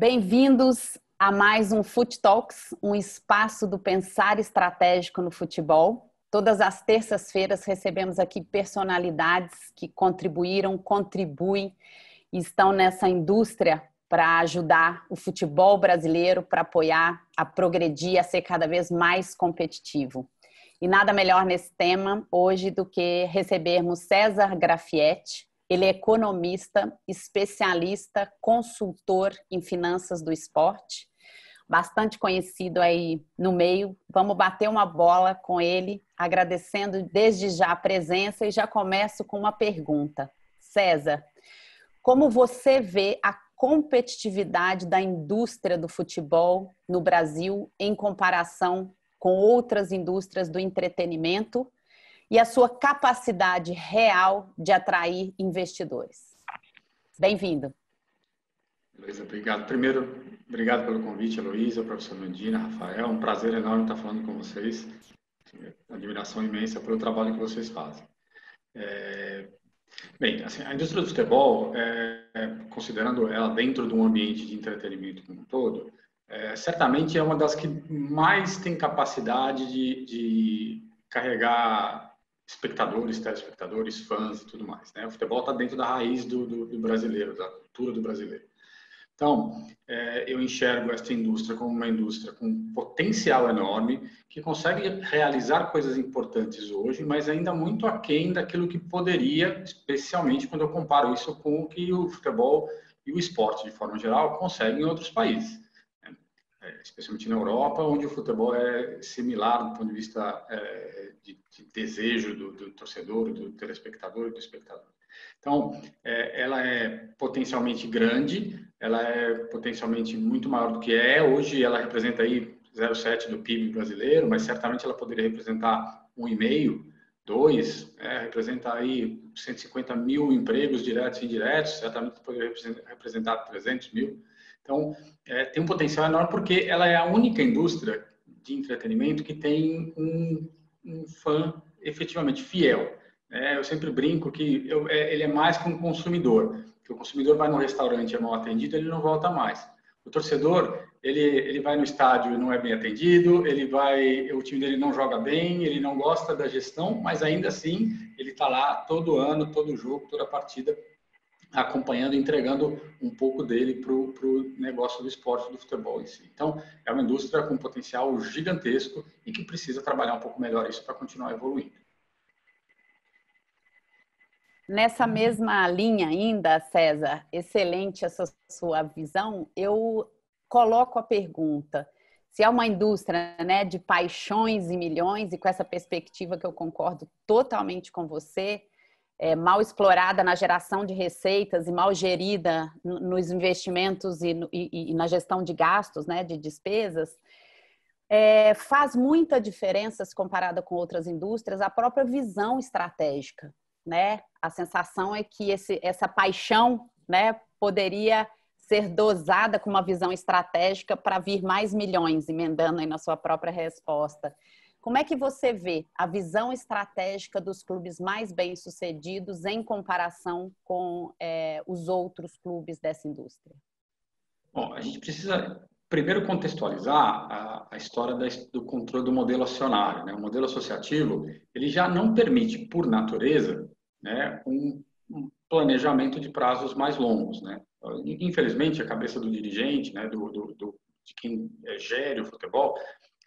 Bem-vindos a mais um Fut Talks, um espaço do pensar estratégico no futebol. Todas as terças-feiras recebemos aqui personalidades que contribuem e estão nessa indústria para ajudar o futebol brasileiro, para apoiar a progredir, a ser cada vez mais competitivo. E nada melhor nesse tema hoje do que recebermos César Grafietti. Ele é economista, especialista, consultor em finanças do esporte, bastante conhecido aí no meio. Vamos bater uma bola com ele, agradecendo desde já a presença e já começo com uma pergunta. César, como você vê a competitividade da indústria do futebol no Brasil em comparação com outras indústrias do entretenimento e a sua capacidade real de atrair investidores? Bem-vindo. Beleza, obrigado. Primeiro, obrigado pelo convite, Heloísa, professor Medina, Rafael. Um prazer enorme estar falando com vocês. Admiração imensa pelo trabalho que vocês fazem. Bem, assim, a indústria do futebol, considerando ela dentro de um ambiente de entretenimento como um todo, certamente é uma das que mais tem capacidade de carregar espectadores, telespectadores, fãs e tudo mais, né? O futebol está dentro da raiz do brasileiro, da cultura do brasileiro. Então, eu enxergo esta indústria como uma indústria com potencial enorme, que consegue realizar coisas importantes hoje, mas ainda muito aquém daquilo que poderia, especialmente quando eu comparo isso com o que o futebol e o esporte, de forma geral, conseguem em outros países. Especialmente na Europa, onde o futebol é similar do ponto de vista de desejo do torcedor, do telespectador e do espectador. Então, ela é potencialmente grande, ela é potencialmente muito maior do que é. Hoje ela representa aí 0,7 do PIB brasileiro, mas certamente ela poderia representar 1,5, 2, representa aí 150 mil empregos diretos e indiretos, certamente poderia representar 300 mil. Então, tem um potencial enorme porque ela é a única indústria de entretenimento que tem um fã efetivamente fiel. Eu sempre brinco que ele é mais que um consumidor. Que o consumidor vai no restaurante e é mal atendido, ele não volta mais. O torcedor, ele vai no estádio e não é bem atendido, o time dele não joga bem, ele não gosta da gestão, mas ainda assim ele está lá todo ano, todo jogo, toda partida, acompanhando e entregando um pouco dele para o negócio do esporte, do futebol em si. Então, é uma indústria com potencial gigantesco e que precisa trabalhar um pouco melhor isso para continuar evoluindo. Nessa mesma linha ainda, César, excelente essa sua visão, eu coloco a pergunta, se é uma indústria, né, de paixões e milhões, e com essa perspectiva que eu concordo totalmente com você, mal explorada na geração de receitas e mal gerida nos investimentos e na gestão de gastos, né, de despesas, faz muita diferença se comparada com outras indústrias a própria visão estratégica, né? A sensação é que essa paixão, né, poderia ser dosada com uma visão estratégica para vir mais milhões, emendando aí na sua própria resposta. Como é que você vê a visão estratégica dos clubes mais bem-sucedidos em comparação com os outros clubes dessa indústria? Bom, a gente precisa primeiro contextualizar a história do controle do modelo acionário, né? O modelo associativo, ele já não permite, por natureza, né, um planejamento de prazos mais longos, né? Infelizmente, a cabeça do dirigente, né, de quem gere o futebol,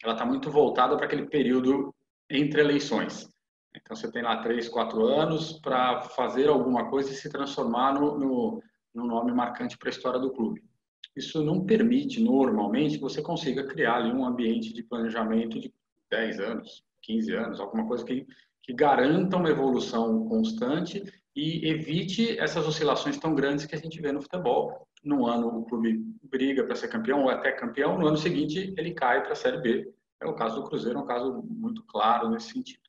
ela está muito voltada para aquele período entre eleições. Então, você tem lá 3, 4 anos para fazer alguma coisa e se transformar no nome marcante para a história do clube. Isso não permite, normalmente, que você consiga criar ali um ambiente de planejamento de 10 anos, 15 anos, alguma coisa que garanta uma evolução constante e evite essas oscilações tão grandes que a gente vê no futebol. Num ano o clube briga para ser campeão ou até campeão, no ano seguinte ele cai para a Série B. É o caso do Cruzeiro, é um caso muito claro nesse sentido.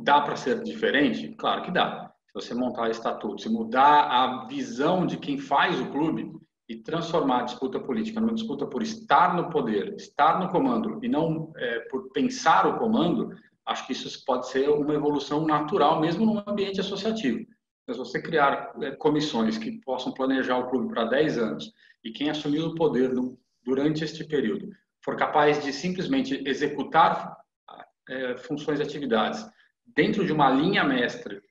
Dá para ser diferente? Claro que dá. Se você montar estatuto, se mudar a visão de quem faz o clube e transformar a disputa política numa disputa por estar no poder, estar no comando e não por pensar o comando, acho que isso pode ser uma evolução natural, mesmo num ambiente associativo. Mas você criar comissões que possam planejar o clube para 10 anos e quem assumir o poder durante este período for capaz de simplesmente executar funções e atividades dentro de uma linha mestra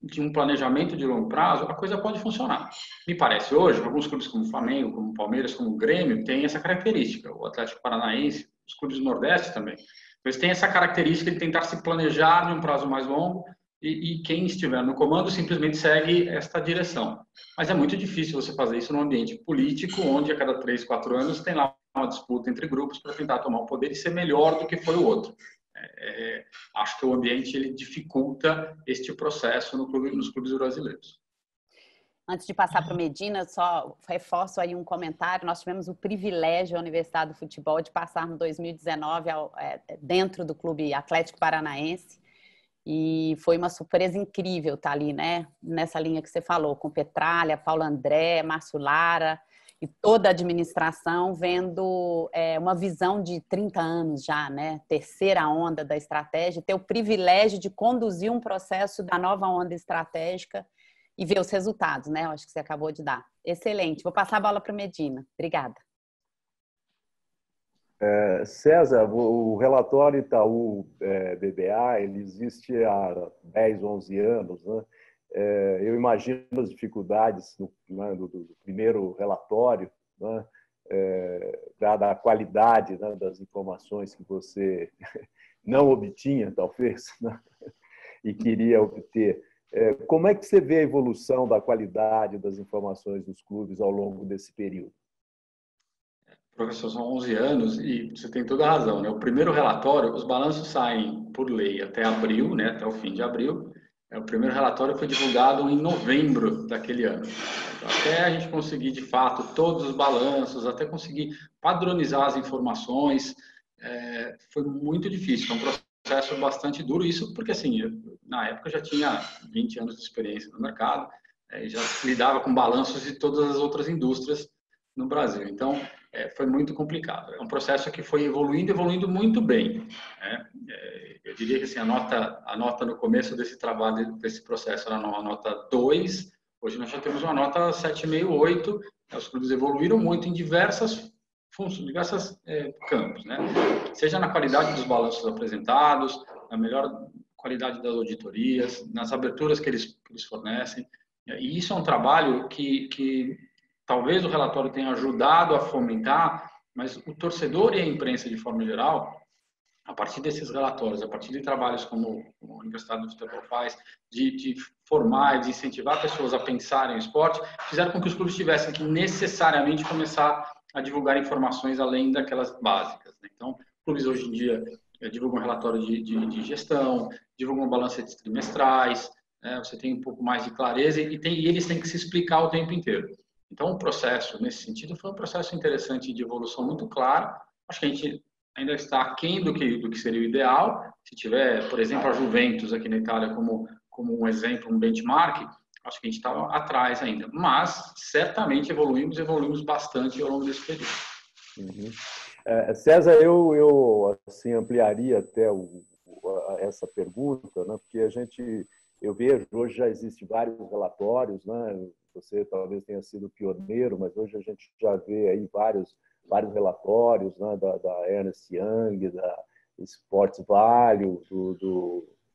de um planejamento de longo prazo, a coisa pode funcionar. Me parece hoje, alguns clubes como o Flamengo, como o Palmeiras, como o Grêmio, têm essa característica. O Atlético Paranaense, os clubes do Nordeste também. Eles têm essa característica de tentar se planejar em um prazo mais longo e quem estiver no comando simplesmente segue esta direção. Mas é muito difícil você fazer isso num ambiente político, onde a cada 3, 4 anos tem lá uma disputa entre grupos para tentar tomar o poder e ser melhor do que foi o outro. Acho que o ambiente ele dificulta este processo nos clubes brasileiros. Antes de passar para o Medina, só reforço aí um comentário. Nós tivemos o privilégio, a Universidade do Futebol, de passar no 2019 dentro do Clube Atlético Paranaense. E foi uma surpresa incrível estar ali, né? Nessa linha que você falou, com Petralha, Paulo André, Márcio Lara e toda a administração vendo uma visão de 30 anos já, né? Terceira onda da estratégia, ter o privilégio de conduzir um processo da nova onda estratégica e ver os resultados, né? Eu acho que você acabou de dar. Excelente. Vou passar a bola para o Medina. Obrigada. César, o relatório Itaú BBA, ele existe há 10, 11 anos, né? Eu imagino as dificuldades do primeiro relatório, né? Dada a qualidade, né, das informações que você não obtinha, talvez, né? E queria obter. Como é que você vê a evolução da qualidade das informações dos clubes ao longo desse período? Professor, são 11 anos e você tem toda a razão, né? O primeiro relatório, os balanços saem por lei até abril, né? Até o fim de abril. O primeiro relatório foi divulgado em novembro daquele ano. Então, até a gente conseguir, de fato, todos os balanços, até conseguir padronizar as informações, foi muito difícil. Foi um processo bastante duro. Isso porque, assim, na época eu já tinha 20 anos de experiência no mercado, e já lidava com balanços de todas as outras indústrias no Brasil. Então, foi muito complicado. É um processo que foi evoluindo muito bem, né? Eu diria que assim, a nota no começo desse trabalho, desse processo, era uma nota 2, hoje nós já temos uma nota 7,5, 8. Os clubes evoluíram muito em diversas funções, diversos campos, né? Seja na qualidade dos balanços apresentados, na melhor qualidade das auditorias, nas aberturas que eles fornecem. E isso é um trabalho que talvez o relatório tenha ajudado a fomentar, mas o torcedor e a imprensa, de forma geral, a partir desses relatórios, a partir de trabalhos como a Universidade do Futebol faz, de formar e de incentivar pessoas a pensarem em esporte, fizeram com que os clubes tivessem que necessariamente começar a divulgar informações além daquelas básicas, né? Então, clubes hoje em dia divulgam relatório de gestão, divulgam balanços trimestrais, né? Você tem um pouco mais de clareza e eles têm que se explicar o tempo inteiro. Então, o processo, nesse sentido, foi um processo interessante de evolução muito claro. Acho que a gente ainda está aquém do que seria o ideal. Se tiver, por exemplo, a Juventus aqui na Itália como um exemplo, um benchmark, acho que a gente está atrás ainda. Mas, certamente, evoluímos bastante ao longo desse período. Uhum. César, eu assim, ampliaria até essa pergunta, né? Porque eu vejo, hoje já existem vários relatórios, né? Você talvez tenha sido pioneiro, mas hoje a gente já vê aí vários relatórios, né? Da Ernst Young, da Sports Value,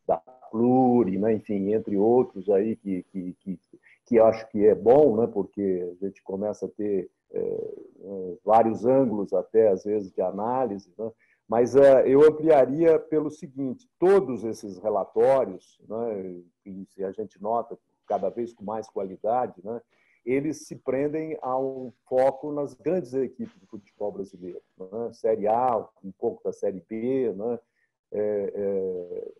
da Pluri, né? Enfim, entre outros aí que eu acho que é bom, né? Porque a gente começa a ter vários ângulos até às vezes de análise, né? Mas eu ampliaria pelo seguinte: todos esses relatórios, né? E a gente nota cada vez com mais qualidade, né? Eles se prendem a um foco nas grandes equipes do futebol brasileiro, né? Série A, um pouco da Série B, né?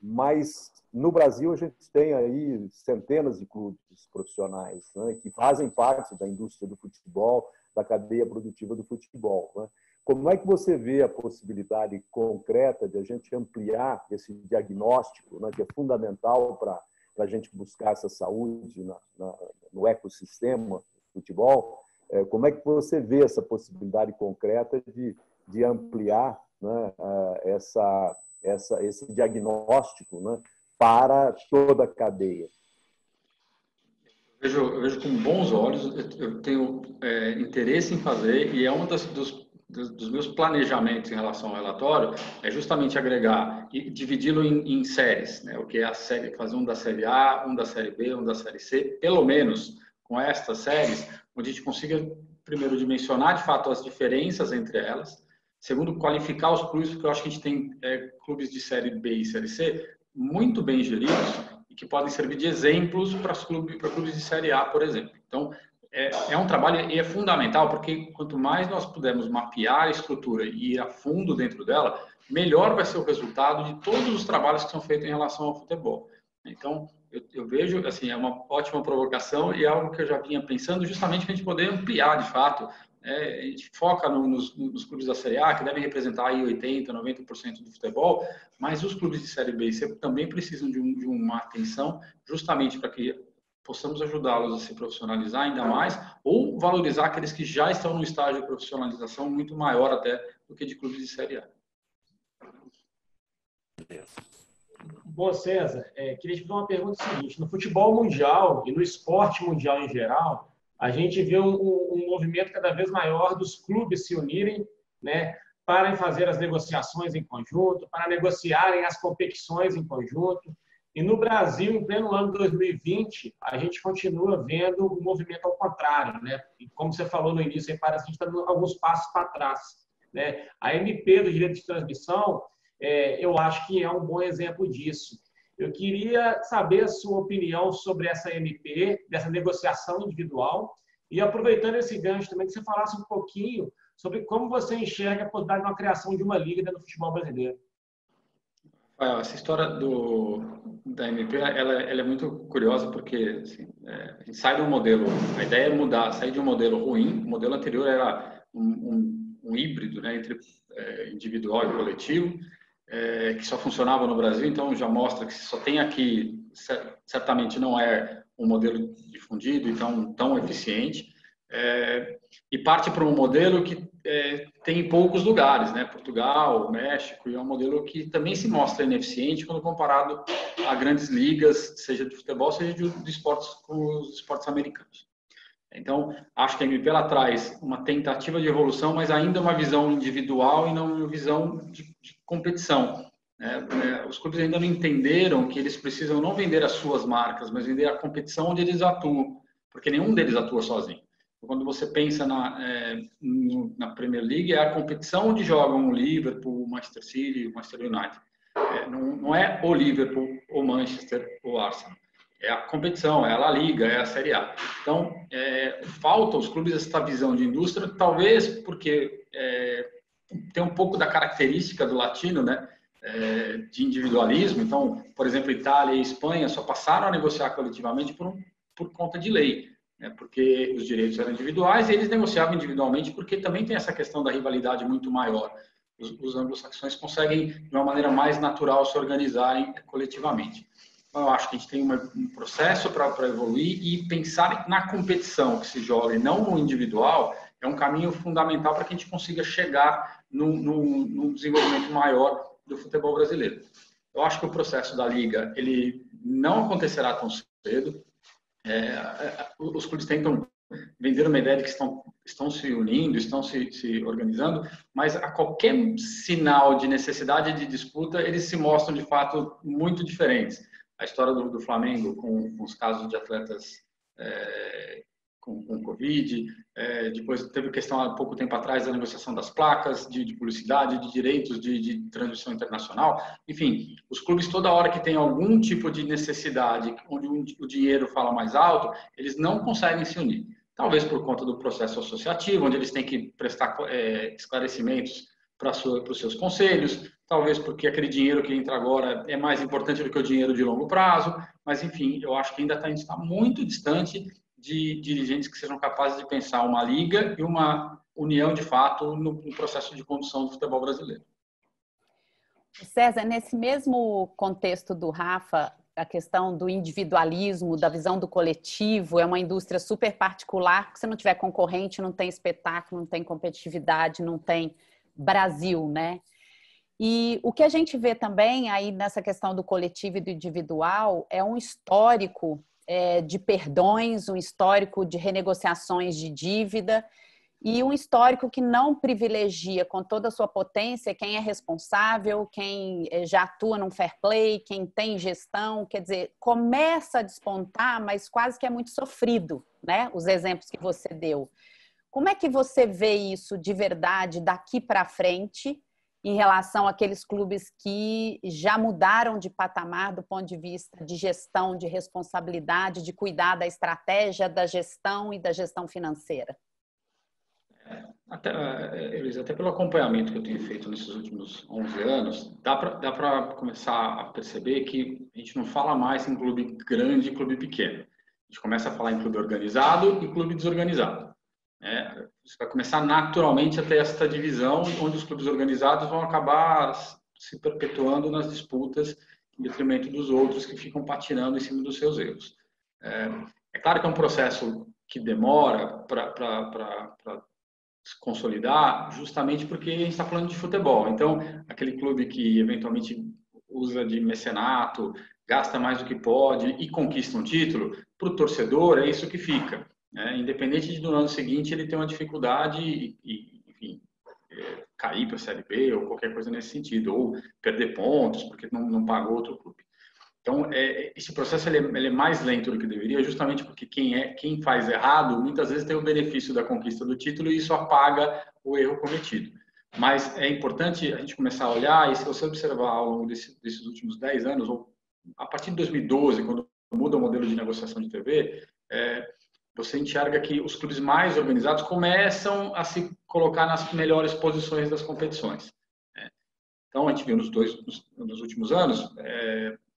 Mas no Brasil a gente tem aí centenas de clubes profissionais, né? Que fazem parte da indústria do futebol, da cadeia produtiva do futebol, né? Como é que você vê a possibilidade concreta de a gente ampliar esse diagnóstico, né? Que é fundamental para a gente buscar essa saúde no ecossistema do futebol? Como é que você vê essa possibilidade concreta de ampliar, né, esse diagnóstico, né, para toda a cadeia? Eu vejo com bons olhos, eu tenho interesse em fazer, e é um dos meus planejamentos em relação ao relatório, é justamente agregar e dividi-lo em séries, né? O que é a série, fazer um da série A, um da série B, um da série C, pelo menos com estas séries, onde a gente consiga, primeiro, dimensionar de fato as diferenças entre elas, segundo, qualificar os clubes, porque eu acho que a gente tem clubes de série B e série C muito bem geridos, e que podem servir de exemplos para clubes de Série A, por exemplo. Então, é um trabalho e é fundamental, porque quanto mais nós pudermos mapear a estrutura e ir a fundo dentro dela, melhor vai ser o resultado de todos os trabalhos que são feitos em relação ao futebol. Então, eu vejo, assim, é uma ótima provocação e é algo que eu já vinha pensando justamente para a gente poder ampliar, de fato. A gente foca nos clubes da Série A, que devem representar aí 80%, 90% do futebol, mas os clubes de Série B e C também precisam de uma atenção, justamente para que possamos ajudá-los a se profissionalizar ainda mais, ou valorizar aqueles que já estão no estágio de profissionalização muito maior até do que de clubes de Série A. Bom, César, queria te fazer uma pergunta seguinte. No futebol mundial e no esporte mundial em geral, a gente vê um movimento cada vez maior dos clubes se unirem, né, para fazer as negociações em conjunto, para negociarem as competições em conjunto. E no Brasil, em pleno ano 2020, a gente continua vendo o movimento ao contrário, né? E como você falou no início, parece que a gente está dando alguns passos para trás, né? A MP do direito de transmissão, eu acho que é um bom exemplo disso. Eu queria saber a sua opinião sobre essa MP, dessa negociação individual, e aproveitando esse gancho também, que você falasse um pouquinho sobre como você enxerga a possibilidade de uma criação de uma liga dentro do futebol brasileiro. Essa história da MP, ela é muito curiosa porque assim, a gente sai de um modelo, a ideia é mudar, sair de um modelo ruim. O modelo anterior era um híbrido, né, entre individual e coletivo, que só funcionava no Brasil, então já mostra que só tem aqui, certamente não é um modelo difundido, então tão eficiente, e parte para um modelo que tem em poucos lugares, né? Portugal, México, e é um modelo que também se mostra ineficiente quando comparado a grandes ligas, seja de futebol, seja de esportes como os esportes americanos. Então, acho que a MP ela traz uma tentativa de evolução, mas ainda uma visão individual e não uma visão de competição. Os clubes ainda não entenderam que eles precisam não vender as suas marcas, mas vender a competição onde eles atuam, porque nenhum deles atua sozinho. Quando você pensa na Premier League, é a competição onde jogam o Liverpool, o Manchester City, o Manchester United. Não é o Liverpool, o Manchester, o Arsenal. É a competição, é a La Liga, é a Série A. Então, falta aos clubes essa visão de indústria, talvez porque tem um pouco da característica do latino, né, de individualismo. Então, por exemplo, Itália e Espanha só passaram a negociar coletivamente por conta de lei, né, porque os direitos eram individuais e eles negociavam individualmente porque também tem essa questão da rivalidade muito maior. Os anglo-saxões conseguem, de uma maneira mais natural, se organizarem coletivamente. Eu acho que a gente tem um processo para evoluir e pensar na competição que se joga e não no individual é um caminho fundamental para que a gente consiga chegar num desenvolvimento maior do futebol brasileiro. Eu acho que o processo da Liga ele não acontecerá tão cedo. Os clubes tentam vender uma ideia de que estão se unindo, estão se organizando, mas a qualquer sinal de necessidade de disputa, eles se mostram de fato muito diferentes. A história do Flamengo com os casos de atletas com Covid, depois teve questão há pouco tempo atrás da negociação das placas, de publicidade, de direitos de transmissão internacional. Enfim, os clubes toda hora que tem algum tipo de necessidade, onde o dinheiro fala mais alto, eles não conseguem se unir. Talvez por conta do processo associativo, onde eles têm que prestar esclarecimentos para os seus conselhos, talvez porque aquele dinheiro que entra agora é mais importante do que o dinheiro de longo prazo, mas enfim, eu acho que ainda está muito distante de dirigentes que sejam capazes de pensar uma liga e uma união de fato no processo de condução do futebol brasileiro. César, nesse mesmo contexto do Rafa, a questão do individualismo, da visão do coletivo, é uma indústria super particular, porque se não tiver concorrente, não tem espetáculo, não tem competitividade, não tem Brasil, né? E o que a gente vê também aí nessa questão do coletivo e do individual é um histórico de perdões, um histórico de renegociações de dívida e um histórico que não privilegia com toda a sua potência quem é responsável, quem já atua num fair play, quem tem gestão. Quer dizer, começa a despontar, mas quase que é muito sofrido, né? Os exemplos que você deu. Como é que você vê isso de verdade daqui para frente em relação àqueles clubes que já mudaram de patamar do ponto de vista de gestão, de responsabilidade, de cuidar da estratégia, da gestão e da gestão financeira? Elis, até pelo acompanhamento que eu tenho feito nesses últimos 11 anos, dá para começar a perceber que a gente não fala mais em clube grande e clube pequeno. A gente começa a falar em clube organizado e clube desorganizado. Você vai começar naturalmente a ter essa divisão, onde os clubes organizados vão acabar se perpetuando nas disputas em detrimento dos outros que ficam patinando em cima dos seus erros. É claro que é um processo que demora para se consolidar, justamente porque a gente está falando de futebol. Então, aquele clube que eventualmente usa de mecenato, gasta mais do que pode e conquista um título, para o torcedor é isso que fica. Independente de no ano seguinte ele ter uma dificuldade e enfim, cair para a Série B ou qualquer coisa nesse sentido, ou perder pontos porque não pagou outro clube. Então, esse processo ele é mais lento do que deveria, justamente porque quem faz errado muitas vezes tem o benefício da conquista do título e isso apaga o erro cometido. Mas é importante a gente começar a olhar, e se você observar ao longo desses últimos 10 anos, ou a partir de 2012, quando muda o modelo de negociação de TV, você enxerga que os clubes mais organizados começam a se colocar nas melhores posições das competições. Então, a gente viu nos últimos anos,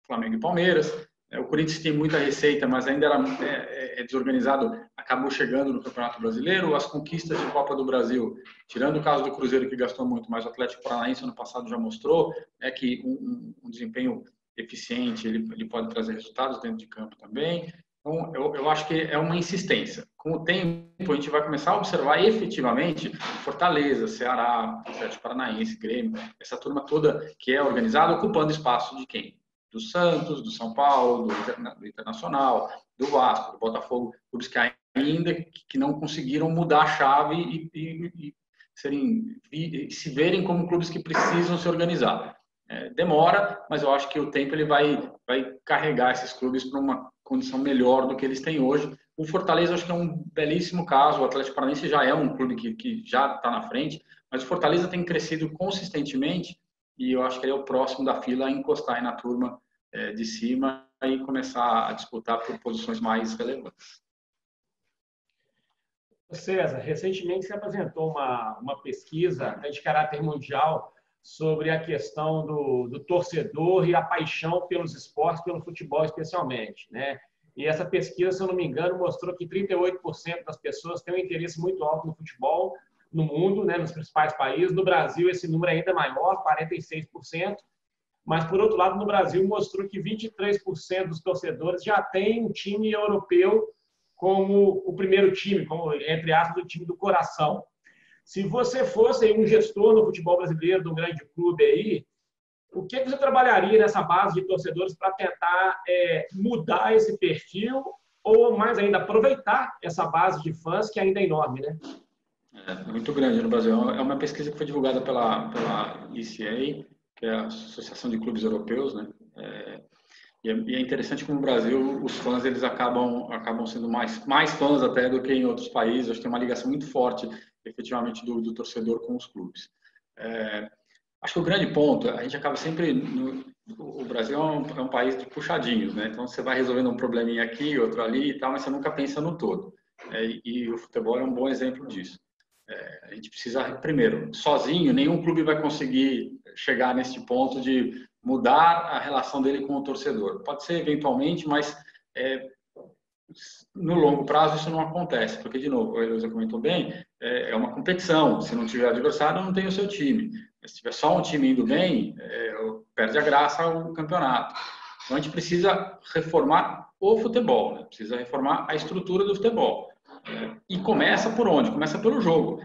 Flamengo e Palmeiras. O Corinthians tem muita receita, mas ainda é desorganizado, acabou chegando no Campeonato Brasileiro. As conquistas de Copa do Brasil, tirando o caso do Cruzeiro, que gastou muito, mas o Atlético Paranaense ano passado já mostrou que um desempenho eficiente ele pode trazer resultados dentro de campo também. Então, eu acho que é uma insistência. Com o tempo, a gente vai começar a observar efetivamente Fortaleza, Ceará, Atlético Paranaense, Grêmio, essa turma toda que é organizada, ocupando espaço de quem? Do Santos, do São Paulo, do Internacional, do Vasco, do Botafogo, clubes que ainda que não conseguiram mudar a chave e se verem como clubes que precisam se organizar. Demora, mas eu acho que o tempo ele vai carregar esses clubes para uma condição melhor do que eles têm hoje. O Fortaleza acho que é um belíssimo caso, o Atlético Paranaense já é um clube que já está na frente, mas o Fortaleza tem crescido consistentemente e eu acho que ele é o próximo da fila a encostar aí na turma de cima e começar a disputar por posições mais relevantes. César, recentemente você apresentou uma pesquisa de caráter mundial sobre a questão do torcedor e a paixão pelos esportes, pelo futebol especialmente, né? E essa pesquisa, se eu não me engano, mostrou que 38% das pessoas têm um interesse muito alto no futebol no mundo, né, nos principais países. No Brasil, esse número é ainda maior, 46%. Mas, por outro lado, no Brasil, mostrou que 23% dos torcedores já têm um time europeu como o primeiro time, como, entre aspas, o time do coração. Se você fosse um gestor no futebol brasileiro, de um grande clube aí, o que você trabalharia nessa base de torcedores para tentar mudar esse perfil ou, mais ainda, aproveitar essa base de fãs que ainda é enorme, né? É muito grande no Brasil. É uma pesquisa que foi divulgada pela ECA, que é a Associação de Clubes Europeus, né? E é interessante como no Brasil os fãs eles acabam sendo mais fãs até do que em outros países. Acho que tem uma ligação muito forte, efetivamente, do torcedor com os clubes. Acho que o grande ponto, a gente acaba sempre... O Brasil é um país de puxadinhos, né? Então, você vai resolvendo um probleminha aqui, outro ali e tal, mas você nunca pensa no todo. E o futebol é um bom exemplo disso. A gente precisa, primeiro, sozinho, nenhum clube vai conseguir chegar nesse ponto de mudar a relação dele com o torcedor. Pode ser eventualmente, mas no longo prazo isso não acontece, porque, de novo, a Heloísa comentou bem, é uma competição. Se não tiver adversário, não tem o seu time. Se tiver só um time indo bem, perde a graça o campeonato. Então, a gente precisa reformar o futebol, né? Precisa reformar a estrutura do futebol. E começa por onde? Começa pelo jogo.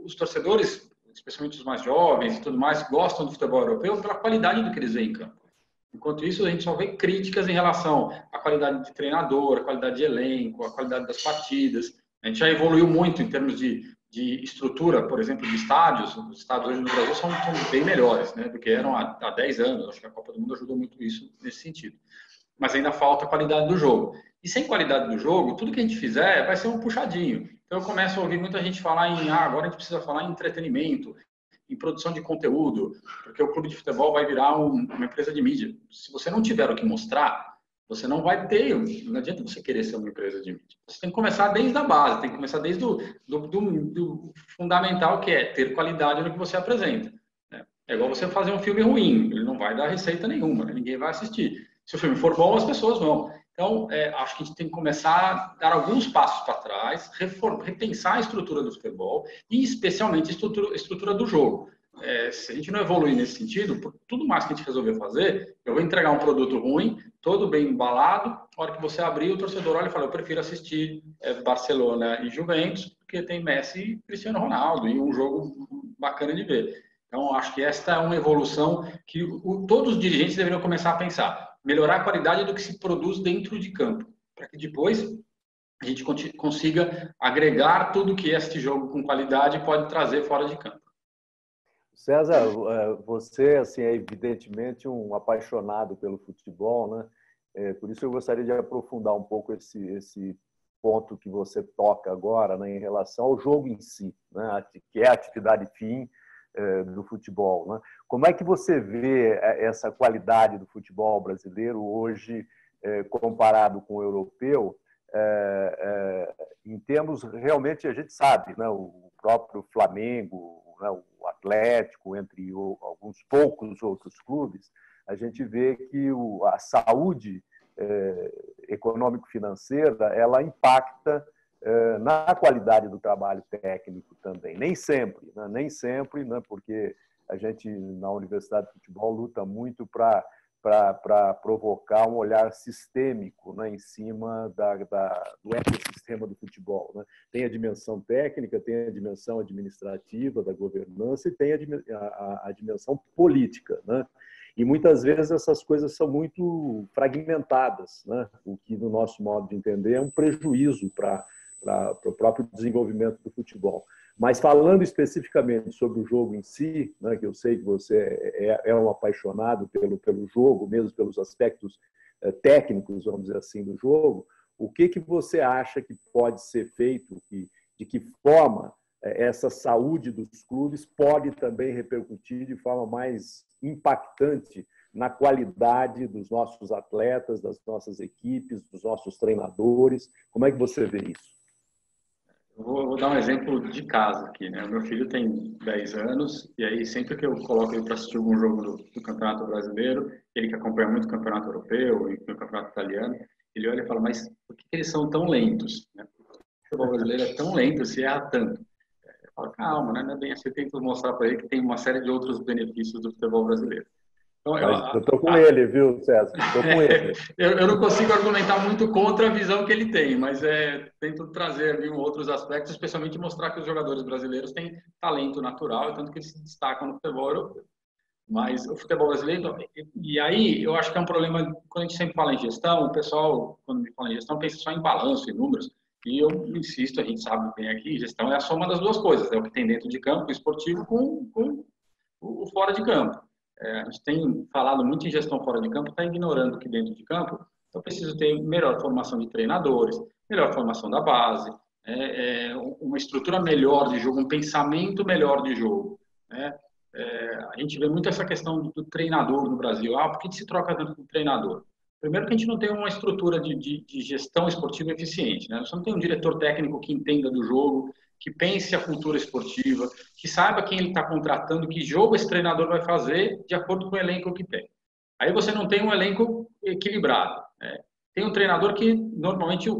Os torcedores, especialmente os mais jovens e tudo mais, gostam do futebol europeu pela qualidade do que eles veem em campo. Enquanto isso, a gente só vê críticas em relação à qualidade de treinador, à qualidade de elenco, à qualidade das partidas. A gente já evoluiu muito em termos de estrutura, por exemplo, de estádios. Os estádios hoje no Brasil são bem melhores, né, do que eram há 10 anos. Acho que a Copa do Mundo ajudou muito isso nesse sentido. Mas ainda falta a qualidade do jogo. E sem qualidade do jogo, tudo que a gente fizer vai ser um puxadinho. Então eu começo a ouvir muita gente falar agora a gente precisa falar em entretenimento, em produção de conteúdo, porque o clube de futebol vai virar uma empresa de mídia. Se você não tiver o que mostrar, você não vai ter, não adianta você querer ser uma empresa de mídia. Você tem que começar desde a base, tem que começar desde do fundamental, que é ter qualidade no que você apresenta. Né? É igual você fazer um filme ruim, ele não vai dar receita nenhuma, né? Ninguém vai assistir. Se o filme for bom, as pessoas vão. Então, acho que a gente tem que começar a dar alguns passos para trás, repensar a estrutura do futebol e, especialmente, a estrutura do jogo. Se a gente não evoluir nesse sentido, por tudo mais que a gente resolver fazer, eu vou entregar um produto ruim, todo bem embalado, na hora que você abrir, o torcedor olha e fala, eu prefiro assistir Barcelona e Juventus, porque tem Messi e Cristiano Ronaldo, e um jogo bacana de ver. Então, acho que esta é uma evolução que todos os dirigentes deveriam começar a pensar. Melhorar a qualidade do que se produz dentro de campo, para que depois a gente consiga agregar tudo que este jogo com qualidade pode trazer fora de campo. César, você assim, é evidentemente um apaixonado pelo futebol, né? Por isso eu gostaria de aprofundar um pouco esse ponto que você toca agora, né, em relação ao jogo em si, né, que é a atividade fim do futebol, né? Como é que você vê essa qualidade do futebol brasileiro hoje comparado com o europeu? Em termos, realmente, a gente sabe, né, o próprio Flamengo, né, o Atlético, entre alguns poucos outros clubes, a gente vê que a saúde econômico-financeira ela impacta na qualidade do trabalho técnico também. Nem sempre, né, porque a gente, na Universidade de Futebol, luta muito para provocar um olhar sistêmico, né, em cima do ecossistema do futebol. Né? Tem a dimensão técnica, tem a dimensão administrativa da governança e tem a dimensão política. Né? E muitas vezes essas coisas são muito fragmentadas, né? O que, no nosso modo de entender, é um prejuízo para o próprio desenvolvimento do futebol. Mas falando especificamente sobre o jogo em si, né, que eu sei que você é um apaixonado pelo jogo, mesmo pelos aspectos técnicos, vamos dizer assim, do jogo, o que você acha que pode ser feito, de que forma essa saúde dos clubes pode também repercutir de forma mais impactante na qualidade dos nossos atletas, das nossas equipes, dos nossos treinadores? Como é que você vê isso? Vou dar um exemplo de casa aqui, né? O meu filho tem 10 anos e aí sempre que eu coloco ele para assistir algum jogo do Campeonato Brasileiro, ele que acompanha muito o Campeonato Europeu e o Campeonato Italiano, ele olha e fala, mas por que eles são tão lentos? Né? O futebol brasileiro é tão lento, se erra tanto. Eu falo, calma, né? Não é bem assim, eu tento mostrar para ele que tem uma série de outros benefícios do futebol brasileiro. Então, eu estou com ele, viu, César? Estou com ele. Eu não consigo argumentar muito contra a visão que ele tem, mas tento trazer outros aspectos, especialmente mostrar que os jogadores brasileiros têm talento natural, tanto que eles se destacam no futebol europeu. Mas o futebol brasileiro... E aí, eu acho que é um problema, quando a gente sempre fala em gestão, o pessoal, quando me fala em gestão, pensa só em balanço, em números, e eu insisto, a gente sabe bem aqui, gestão é a soma das duas coisas, é o que tem dentro de campo, o esportivo, com o fora de campo. A gente tem falado muito em gestão fora de campo, está ignorando que dentro de campo eu preciso ter melhor formação de treinadores, melhor formação da base, uma estrutura melhor de jogo, um pensamento melhor de jogo. Né? A gente vê muito essa questão do treinador no Brasil. Por que se troca tanto com o treinador? Primeiro que a gente não tem uma estrutura de gestão esportiva eficiente. Né? Você não tem um diretor técnico que entenda do jogo, que pense a cultura esportiva, que saiba quem ele está contratando, que jogo esse treinador vai fazer de acordo com o elenco que tem. Aí você não tem um elenco equilibrado. Né? Tem um treinador que normalmente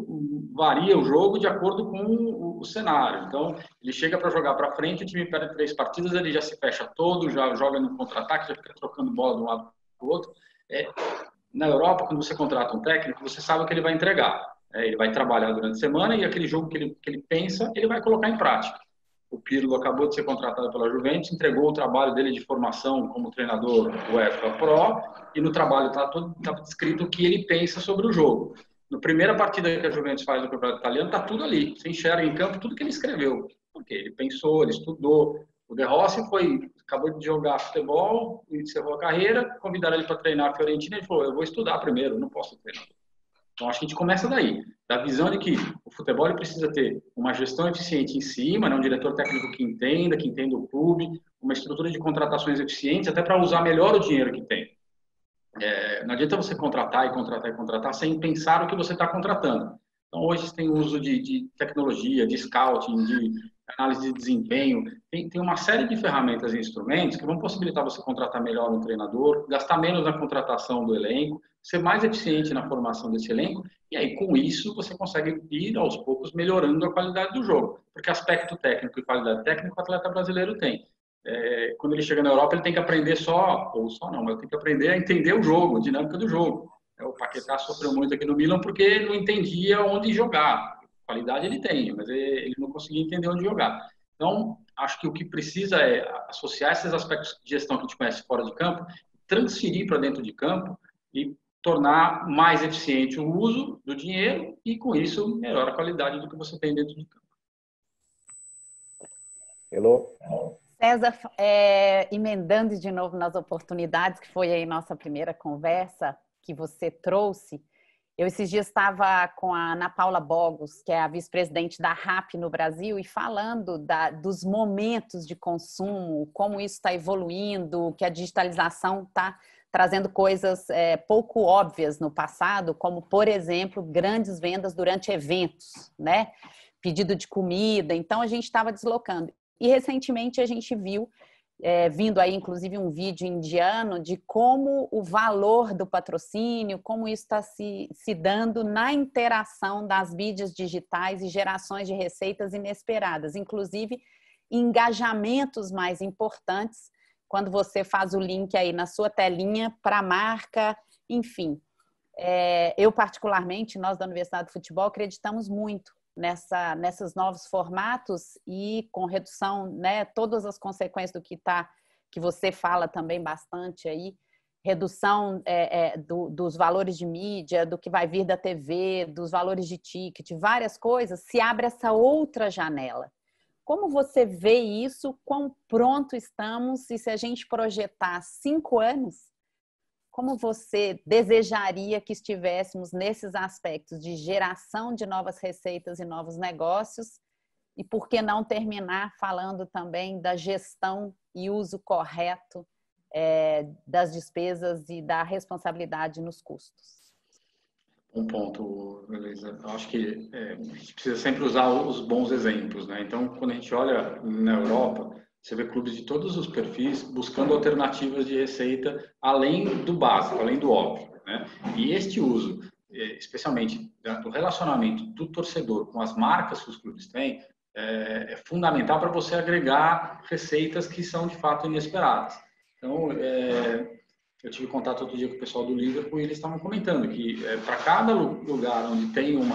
varia o jogo de acordo com o cenário. Então, ele chega para jogar para frente, o time perde 3 partidas, ele já se fecha todo, já joga no contra-ataque, já fica trocando bola de um lado para o outro. Na Europa, quando você contrata um técnico, você sabe o que ele vai entregar. Ele vai trabalhar durante a semana e aquele jogo que ele pensa, ele vai colocar em prática. O Pirlo acabou de ser contratado pela Juventus, entregou o trabalho dele de formação como treinador UEFA Pro, e no trabalho está descrito o que ele pensa sobre o jogo. Na primeira partida que a Juventus faz no Campeonato Italiano, está tudo ali. Você enxerga em campo tudo que ele escreveu. Porque ele pensou, ele estudou. O De Rossi acabou de jogar futebol, encerrou a carreira, convidaram ele para treinar a Fiorentina e ele falou, eu vou estudar primeiro, não posso treinar. Então, acho que a gente começa daí, da visão de que o futebol ele precisa ter uma gestão eficiente em cima, né? Um diretor técnico que entenda o clube, uma estrutura de contratações eficientes, até para usar melhor o dinheiro que tem. Não adianta você contratar sem pensar o que você está contratando. Então, hoje tem o uso de tecnologia, de scouting, de análise de desempenho. Tem uma série de ferramentas e instrumentos que vão possibilitar você contratar melhor um treinador, gastar menos na contratação do elenco, ser mais eficiente na formação desse elenco, e aí, com isso, você consegue ir, aos poucos, melhorando a qualidade do jogo. Porque aspecto técnico e qualidade técnica o atleta brasileiro tem. Quando ele chega na Europa, ele tem que aprender mas tem que aprender a entender o jogo, a dinâmica do jogo. O Paquetá sofreu muito aqui no Milan porque ele não entendia onde jogar. Qualidade ele tem, mas ele não conseguia entender onde jogar. Então, acho que o que precisa é associar esses aspectos de gestão que a gente conhece fora de campo, transferir para dentro de campo e tornar mais eficiente o uso do dinheiro e, com isso, melhora a qualidade do que você tem dentro de campo. Hello. César, emendando de novo nas oportunidades, que foi aí nossa primeira conversa que você trouxe, eu esses dias estava com a Ana Paula Bogos, que é a vice-presidente da RAP no Brasil, e falando dos momentos de consumo, como isso está evoluindo, que a digitalização está trazendo coisas pouco óbvias no passado, como, por exemplo, grandes vendas durante eventos, né? Pedido de comida. Então, a gente estava deslocando. E, recentemente, a gente viu, vindo aí, inclusive, um vídeo indiano de como o valor do patrocínio, como isso está se dando na interação das mídias digitais e gerações de receitas inesperadas, inclusive engajamentos mais importantes, quando você faz o link aí na sua telinha para a marca, enfim. Eu, particularmente, nós da Universidade do Futebol, acreditamos muito nesses novos formatos e com redução, né, todas as consequências do que você fala também bastante aí, redução dos valores de mídia, do que vai vir da TV, dos valores de ticket, várias coisas, se abre essa outra janela. Como você vê isso? Quão pronto estamos? E se a gente projetar 5 anos, como você desejaria que estivéssemos nesses aspectos de geração de novas receitas e novos negócios? E por que não terminar falando também da gestão e uso correto das despesas e da responsabilidade nos custos? Um ponto, Elisa. Eu acho que a gente precisa sempre usar os bons exemplos, né? Então, quando a gente olha na Europa, você vê clubes de todos os perfis buscando alternativas de receita além do básico, além do óbvio, né? E este uso, especialmente do relacionamento do torcedor com as marcas que os clubes têm, é fundamental para você agregar receitas que são de fato inesperadas. Então, eu tive contato outro dia com o pessoal do Liverpool e eles estavam comentando que para cada lugar onde tem um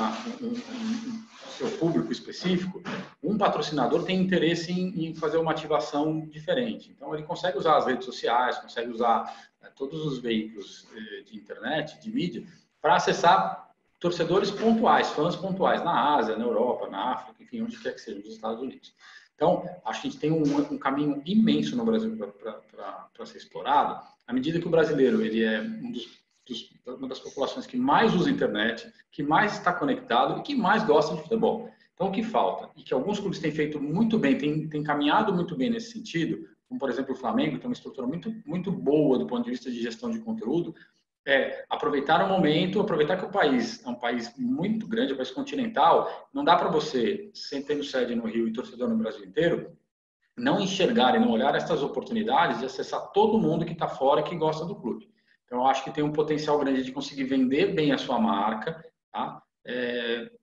seu público específico, um patrocinador tem interesse em fazer uma ativação diferente. Então, ele consegue usar as redes sociais, consegue usar todos os veículos de internet, de mídia, para acessar torcedores pontuais, fãs pontuais, na Ásia, na Europa, na África, enfim, onde quer que seja, nos Estados Unidos. Então, acho que a gente tem um caminho imenso no Brasil para ser explorado, à medida que o brasileiro ele é uma das populações que mais usa a internet, que mais está conectado e que mais gosta de futebol. Então, o que falta? E que alguns clubes têm feito muito bem, têm caminhado muito bem nesse sentido, como, por exemplo, o Flamengo, que tem uma estrutura muito, muito boa do ponto de vista de gestão de conteúdo, aproveitar o momento, aproveitar que o país é um país muito grande, é um país continental, não dá para você, sem tendo sede no Rio e torcedor no Brasil inteiro, não enxergar e não olhar essas oportunidades de acessar todo mundo que está fora e que gosta do clube. Então, eu acho que tem um potencial grande de conseguir vender bem a sua marca, tá?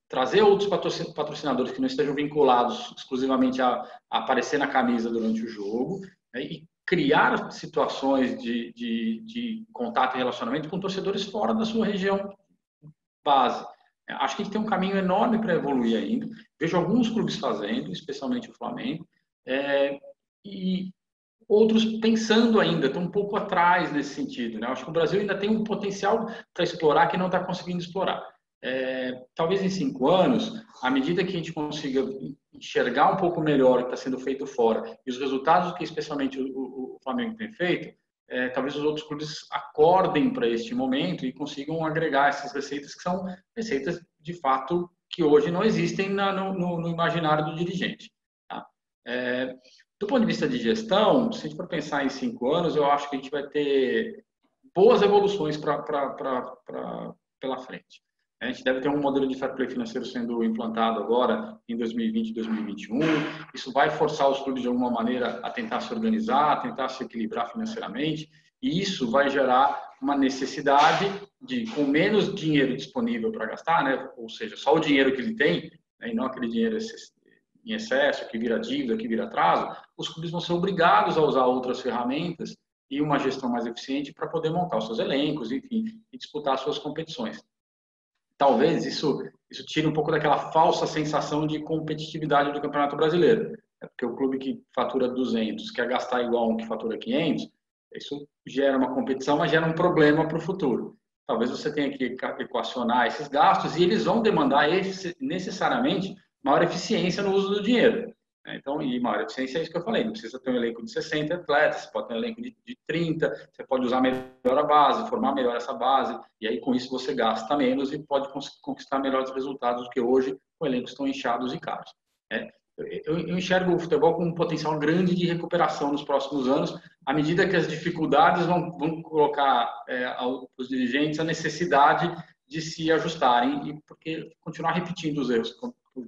Trazer outros patrocinadores que não estejam vinculados exclusivamente a aparecer na camisa durante o jogo, né? E criar situações de contato e relacionamento com torcedores fora da sua região base. Acho que a gente tem um caminho enorme para evoluir ainda. Vejo alguns clubes fazendo, especialmente o Flamengo, e outros pensando ainda, estão um pouco atrás nesse sentido, né? Acho que o Brasil ainda tem um potencial para explorar que não está conseguindo explorar. Talvez em 5 anos, à medida que a gente consiga enxergar um pouco melhor o que está sendo feito fora e os resultados que especialmente o Flamengo tem feito, talvez os outros clubes acordem para este momento e consigam agregar essas receitas que são receitas de fato que hoje não existem no imaginário do dirigente. Tá? Do ponto de vista de gestão, se a gente for pensar em 5 anos, eu acho que a gente vai ter boas evoluções pela frente. A gente deve ter um modelo de fair play financeiro sendo implantado agora em 2020 e 2021. Isso vai forçar os clubes de alguma maneira a tentar se organizar, a tentar se equilibrar financeiramente, e isso vai gerar uma necessidade de, com menos dinheiro disponível para gastar, né? Ou seja, só o dinheiro que ele tem, né? E não aquele dinheiro em excesso, que vira dívida, que vira atraso, os clubes vão ser obrigados a usar outras ferramentas e uma gestão mais eficiente para poder montar os seus elencos, enfim, e disputar as suas competições. Talvez isso tire um pouco daquela falsa sensação de competitividade do Campeonato Brasileiro. Porque o clube que fatura 200 quer gastar igual um que fatura 500, isso gera uma competição, mas gera um problema para o futuro. Talvez você tenha que equacionar esses gastos e eles vão demandar necessariamente maior eficiência no uso do dinheiro. Então, e maior eficiência é isso que eu falei, não precisa ter um elenco de 60 atletas, você pode ter um elenco de 30, você pode usar melhor a base, formar melhor essa base, e aí com isso você gasta menos e pode conquistar melhores resultados do que hoje, com elencos estão inchados e caros. Eu enxergo o futebol com um potencial grande de recuperação nos próximos anos, à medida que as dificuldades vão colocar aos dirigentes a necessidade de se ajustarem, e porque continuar repetindo os erros que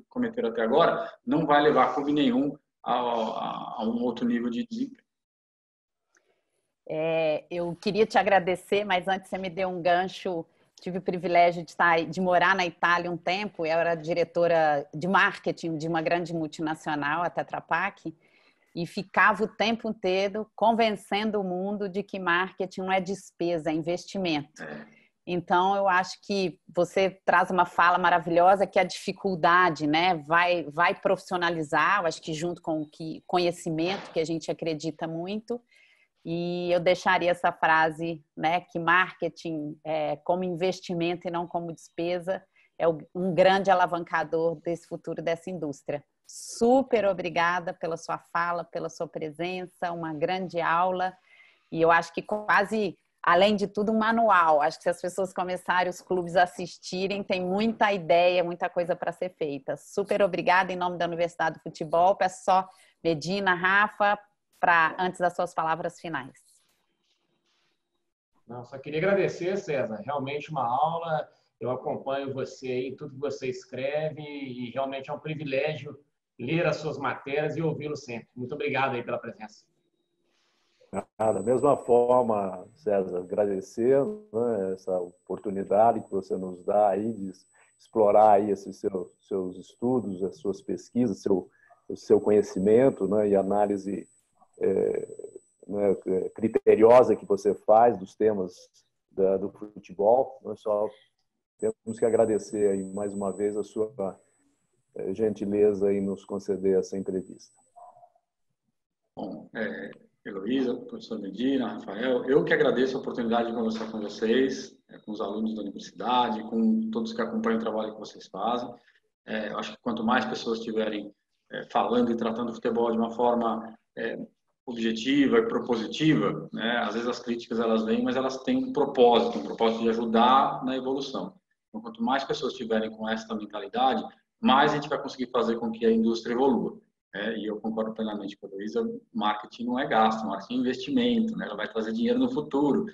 cometeram até agora não vai levar clube nenhum a um outro nível de desempenho. Eu queria te agradecer, mas antes você me deu um gancho. Tive o privilégio de morar na Itália um tempo. Eu era diretora de marketing de uma grande multinacional, a Tetra Pak, e ficava o tempo inteiro convencendo o mundo de que marketing não é despesa, é investimento. Então, eu acho que você traz uma fala maravilhosa, que a dificuldade, né, vai profissionalizar, eu acho que junto com o conhecimento, que a gente acredita muito. E eu deixaria essa frase, né, que marketing como investimento e não como despesa é um grande alavancador desse futuro dessa indústria. Super obrigada pela sua fala, pela sua presença, uma grande aula, e eu acho que quase, além de tudo, um manual. Acho que se as pessoas começarem, os clubes assistirem, tem muita ideia, muita coisa para ser feita. Super obrigada em nome da Universidade do Futebol. Peço só Medina, Rafa, antes das suas palavras finais. Não, só queria agradecer, César. Realmente uma aula. Eu acompanho você aí, tudo que você escreve, e realmente é um privilégio ler as suas matérias e ouvi-lo sempre. Muito obrigado aí pela presença. Da mesma forma, César, agradecer, né, essa oportunidade que você nos dá aí de explorar aí esses seus estudos, as suas pesquisas, o seu conhecimento, né, e análise né, criteriosa que você faz dos temas do futebol. Nós só temos que agradecer aí mais uma vez a sua gentileza em nos conceder essa entrevista. Bom, Heloísa, professor Medina, Rafael, eu que agradeço a oportunidade de conversar com vocês, com os alunos da universidade, com todos que acompanham o trabalho que vocês fazem. Eu acho que quanto mais pessoas estiverem falando e tratando o futebol de uma forma objetiva e propositiva, né? Às vezes as críticas elas vêm, mas elas têm um propósito de ajudar na evolução. Então, quanto mais pessoas estiverem com essa mentalidade, mais a gente vai conseguir fazer com que a indústria evolua. E eu concordo plenamente com a Luísa, marketing não é gasto, marketing é investimento, né? Ela vai trazer dinheiro no futuro,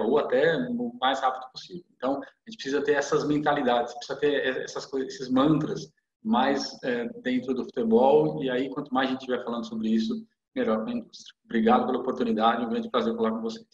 ou até o mais rápido possível. Então, a gente precisa ter essas mentalidades, precisa ter essas coisas, esses mantras mais dentro do futebol, e aí quanto mais a gente estiver falando sobre isso, melhor para a indústria. Obrigado pela oportunidade, um grande prazer falar com vocês.